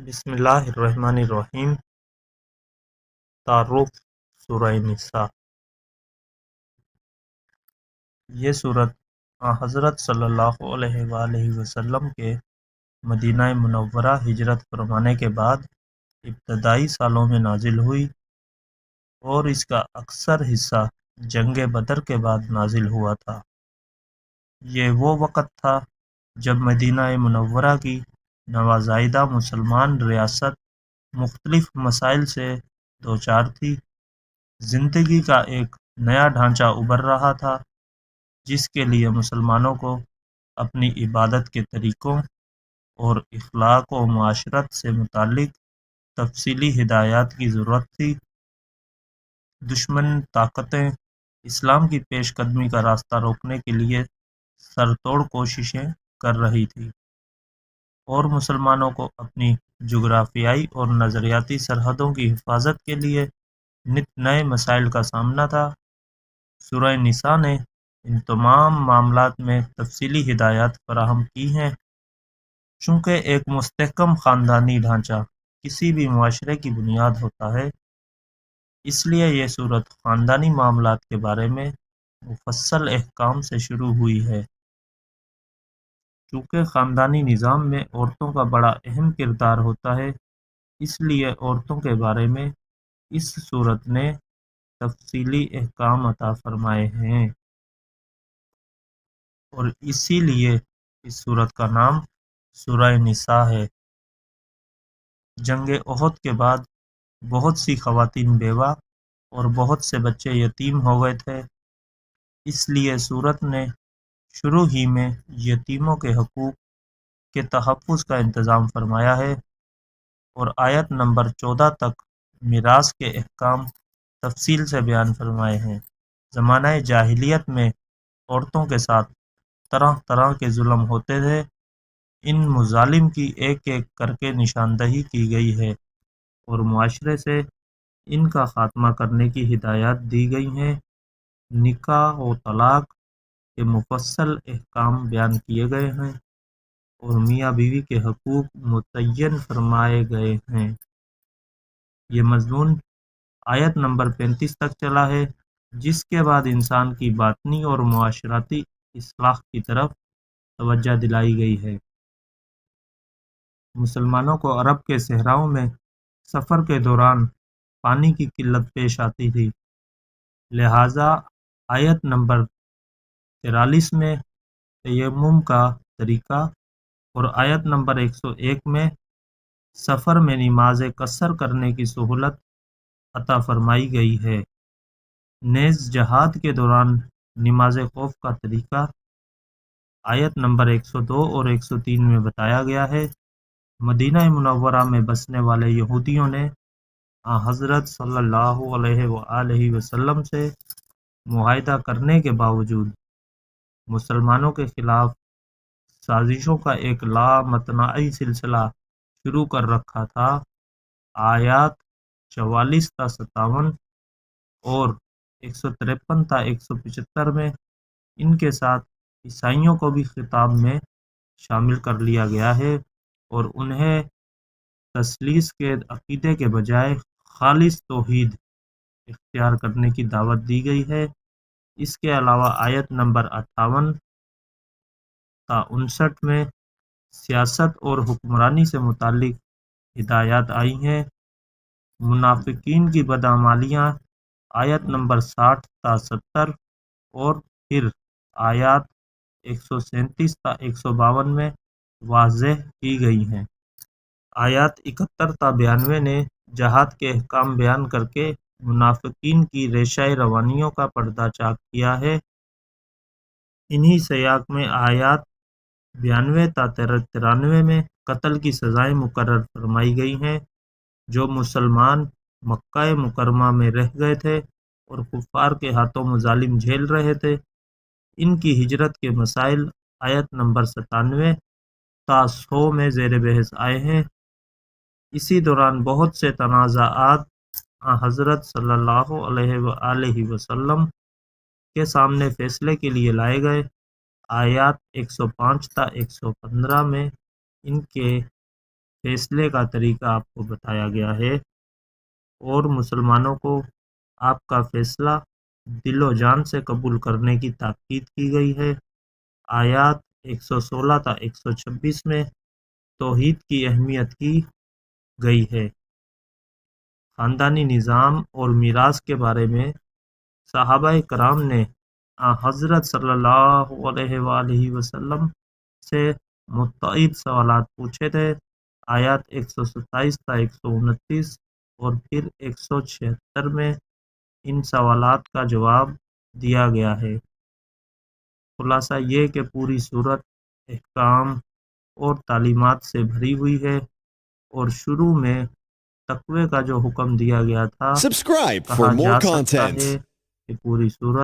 بسم اللہ الرحمن الرحیم۔ تعارف سورہ نساء۔ یہ سورت حضرت صلی اللہ علیہ وآلہ وسلم کے مدینہ منورہ ہجرت فرمانے کے بعد ابتدائی سالوں میں نازل ہوئی اور اس کا اکثر حصہ جنگ بدر کے بعد نازل ہوا تھا۔ یہ وہ وقت تھا جب مدینہ منورہ کی نوزائیدہ مسلمان ریاست مختلف مسائل سے دوچار تھی۔ زندگی کا ایک نیا ڈھانچہ ابھر رہا تھا جس کے لیے مسلمانوں کو اپنی عبادت کے طریقوں اور اخلاق و معاشرت سے متعلق تفصیلی ہدایات کی ضرورت تھی۔ دشمن طاقتیں اسلام کی پیش قدمی کا راستہ روکنے کے لیے سر توڑ کوششیں کر رہی تھی اور مسلمانوں کو اپنی جغرافیائی اور نظریاتی سرحدوں کی حفاظت کے لیے نت نئے مسائل کا سامنا تھا۔ سورہ نساء نے ان تمام معاملات میں تفصیلی ہدایات فراہم کی ہیں۔ چونکہ ایک مستحکم خاندانی ڈھانچہ کسی بھی معاشرے کی بنیاد ہوتا ہے، اس لیے یہ سورت خاندانی معاملات کے بارے میں مفصل احکام سے شروع ہوئی ہے۔ چونکہ خاندانی نظام میں عورتوں کا بڑا اہم کردار ہوتا ہے، اس لیے عورتوں کے بارے میں اس سورت نے تفصیلی احکام عطا فرمائے ہیں، اور اسی لیے اس سورت کا نام سورہ نساء ہے۔ جنگ احد کے بعد بہت سی خواتین بیوہ اور بہت سے بچے یتیم ہو گئے تھے، اس لیے سورت نے شروع ہی میں یتیموں کے حقوق کے تحفظ کا انتظام فرمایا ہے، اور آیت نمبر 14 تک میراث کے احکام تفصیل سے بیان فرمائے ہیں۔ زمانہ جاہلیت میں عورتوں کے ساتھ طرح طرح کے ظلم ہوتے تھے۔ ان مظالم کی ایک ایک کر کے نشاندہی کی گئی ہے اور معاشرے سے ان کا خاتمہ کرنے کی ہدایات دی گئی ہیں۔ نکاح و طلاق کے مفصل احکام بیان کیے گئے ہیں اور میاں بیوی کے حقوق متعین فرمائے گئے ہیں۔ یہ مضمون آیت نمبر 35 تک چلا ہے، جس کے بعد انسان کی باطنی اور معاشرتی اصلاح کی طرف توجہ دلائی گئی ہے۔ مسلمانوں کو عرب کے صحراؤں میں سفر کے دوران پانی کی قلت پیش آتی تھی، لہٰذا آیت نمبر 43 میں تیمم کا طریقہ اور آیت نمبر 101 میں سفر میں نماز قصر کرنے کی سہولت عطا فرمائی گئی ہے۔ نیز جہاد کے دوران نماز خوف کا طریقہ آیت نمبر 102 اور 103 میں بتایا گیا ہے۔ مدینہ منورہ میں بسنے والے یہودیوں نے حضرت صلی اللہ علیہ وآلہ وسلم سے معاہدہ کرنے کے باوجود مسلمانوں کے خلاف سازشوں کا ایک لامتناہی سلسلہ شروع کر رکھا تھا۔ آیات 44 تا 57 اور 153 تا 175 میں ان کے ساتھ عیسائیوں کو بھی خطاب میں شامل کر لیا گیا ہے اور انہیں تثلیث کے عقیدے کے بجائے خالص توحید اختیار کرنے کی دعوت دی گئی ہے۔ اس کے علاوہ آیت نمبر 58 تا 59 میں سیاست اور حکمرانی سے متعلق ہدایات آئی ہیں۔ منافقین کی بدعمالیاں آیت نمبر 60 تا 70 اور پھر آیات 137 تا 152 میں واضح کی گئی ہیں۔ آیات 71 تا 92 نے جہاد کے احکام بیان کر کے منافقین کی ریشہ روانیوں کا پردہ چاک کیا ہے۔ انہی سیاق میں آیات 92 تا 93 میں قتل کی سزائیں مقرر فرمائی گئی ہیں۔ جو مسلمان مکہ مکرمہ میں رہ گئے تھے اور کفار کے ہاتھوں مظالم جھیل رہے تھے، ان کی ہجرت کے مسائل آیت نمبر 97 تا 100 میں زیر بحث آئے ہیں۔ اسی دوران بہت سے تنازعات حضرت صلی اللہ علیہ وآلہ وسلم کے سامنے فیصلے کے لیے لائے گئے۔ آیات 105 تا 115 میں ان کے فیصلے کا طریقہ آپ کو بتایا گیا ہے اور مسلمانوں کو آپ کا فیصلہ دل و جان سے قبول کرنے کی تاکید کی گئی ہے۔ آیات 116 تا 126 میں توحید کی اہمیت کی گئی ہے۔ خاندانی نظام اور میراث کے بارے میں صحابہ کرام نے حضرت صلی اللہ علیہ وآلہ وسلم سے متعدد سوالات پوچھے تھے۔ آیات 127 تا 129 اور پھر 176 میں ان سوالات کا جواب دیا گیا ہے۔ خلاصہ یہ کہ پوری صورت احکام اور تعلیمات سے بھری ہوئی ہے اور شروع میں تقوی کا جو حکم دیا گیا تھا Subscribe for کہا more جا سکتا content. ہے کہ پوری صورت